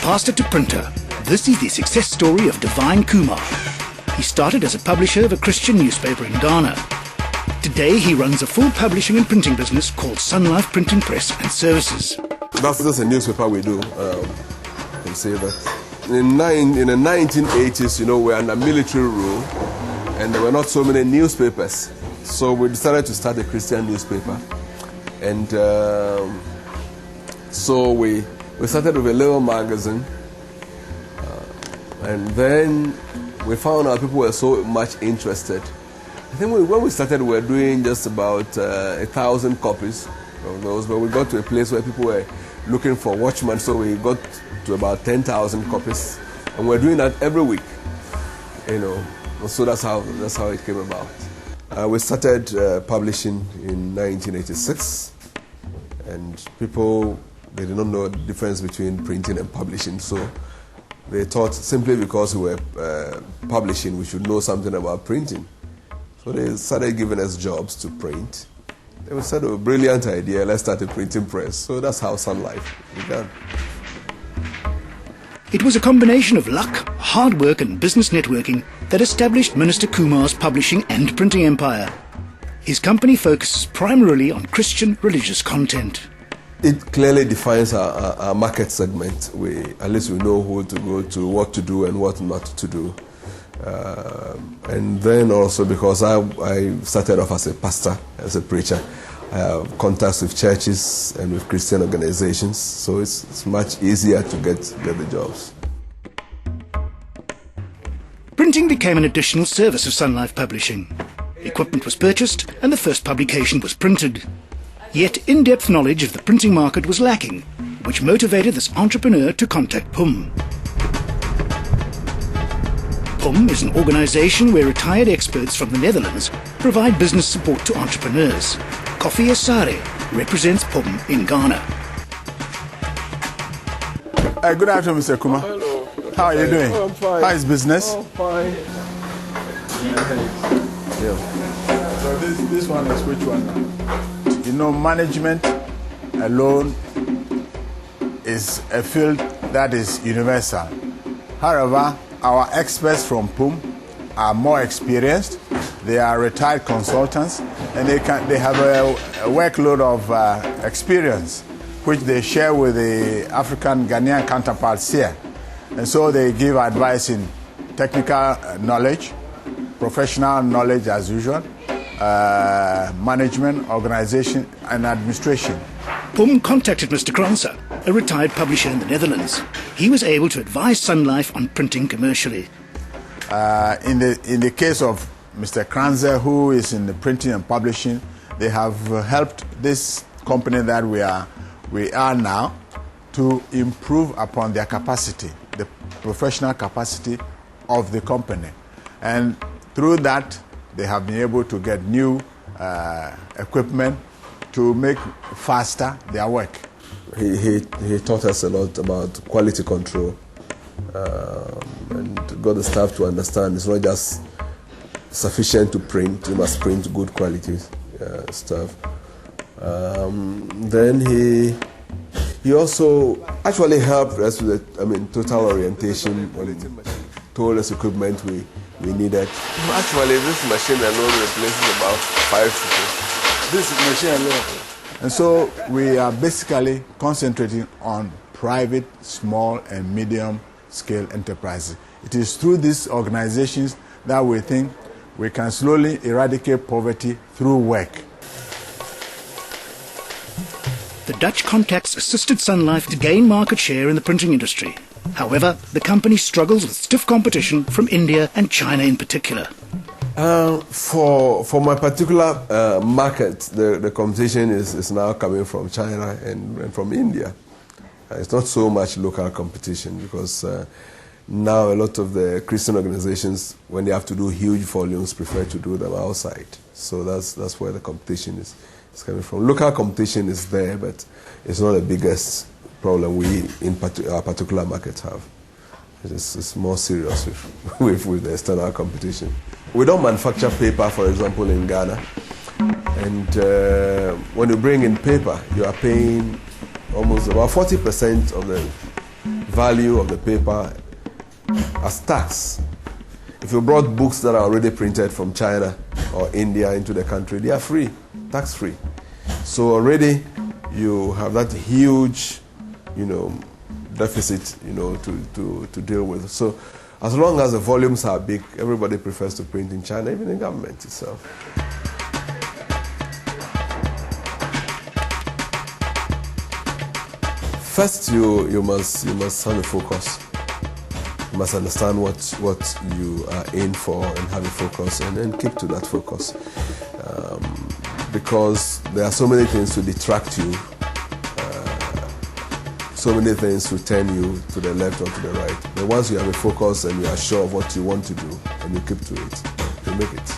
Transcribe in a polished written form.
pastor to printer, this is the success story of Divine Kumah. He started as a publisher of a Christian newspaper in Ghana. Today he runs a full publishing and printing business called Sonlife Printing Press and Services. That's just a newspaper we do. I can say that. In the 1980s, we're under military rule, and there were not so many newspapers. So we decided to start a Christian newspaper. And so we started with a little magazine. And then we found out people were so much interested. I think when we started, we were doing just about 1,000 copies of those, but we got to a place where people were looking for watchmen, so we got to about 10,000 copies, and we're doing that every week. So that's how it came about. We started publishing in 1986, and people, they did not know the difference between printing and publishing, so they thought simply because we were publishing, we should know something about printing. So they started giving us jobs to print. They said, "Oh, brilliant idea, let's start a printing press." So that's how Sunlife began. It was a combination of luck, hard work and business networking that established Minister Kumah's publishing and printing empire. His company focuses primarily on Christian religious content. It clearly defines our market segment. At least we know who to go to, what to do and what not to do. And then also because I started off as a pastor, as a preacher, I have contacts with churches and with Christian organizations, so it's much easier to get the jobs. Printing became an additional service of Sunlife Publishing. Equipment was purchased and the first publication was printed. Yet in-depth knowledge of the printing market was lacking, which motivated this entrepreneur to contact PUM. PUM is an organization where retired experts from the Netherlands provide business support to entrepreneurs. Kofi Asare represents PUM in Ghana. Good afternoon, Mr. Kumah. Hello. How are you doing? Oh, I'm fine. How is business? Oh, fine. Yeah. So this one is which one? Management alone is a field that is universal. However, our experts from PUM are more experienced. They are retired consultants, and they have a workload of experience, which they share with the African Ghanaian counterparts here. And so they give advice in technical knowledge, professional knowledge as usual, management, organization, and administration. PUM contacted Mr. Kranser, a retired publisher in the Netherlands. He was able to advise Sunlife on printing commercially. In the case of Mr. Kranser, who is in the printing and publishing, they have helped this company that we are now to improve upon their capacity, the professional capacity of the company. And through that, they have been able to get new equipment to make faster their work. He taught us a lot about quality control and got the staff to understand it's not just sufficient to print, you must print good quality stuff. Then he also actually helped us with total orientation, told us equipment we needed. Actually, this machine alone replaces about 5 people. This machine alone. And so we are basically concentrating on private, small, and medium-scale enterprises. It is through these organizations that we think we can slowly eradicate poverty through work. The Dutch contacts assisted Sunlife to gain market share in the printing industry. However, the company struggles with stiff competition from India and China in particular. For my particular market, the competition is now coming from China and from India. It's not so much local competition because now a lot of the Christian organizations, when they have to do huge volumes, prefer to do them outside. So that's where the competition is coming from. Local competition is there, but it's not the biggest problem we in our particular market have. It's more serious with the external competition. We don't manufacture paper, for example, in Ghana. And when you bring in paper, you are paying almost about 40% of the value of the paper as tax. If you brought books that are already printed from China or India into the country, they are free, tax-free. So already you have that huge, deficit, to deal with. So as long as the volumes are big, everybody prefers to print in China, even the government itself. First, you must have a focus. You must understand what you are in for and have a focus, and then keep to that focus. Because there are so many things to detract you, so many things to turn you to the left or to the right. But once you have a focus and you are sure of what you want to do, and you keep to it, you make it.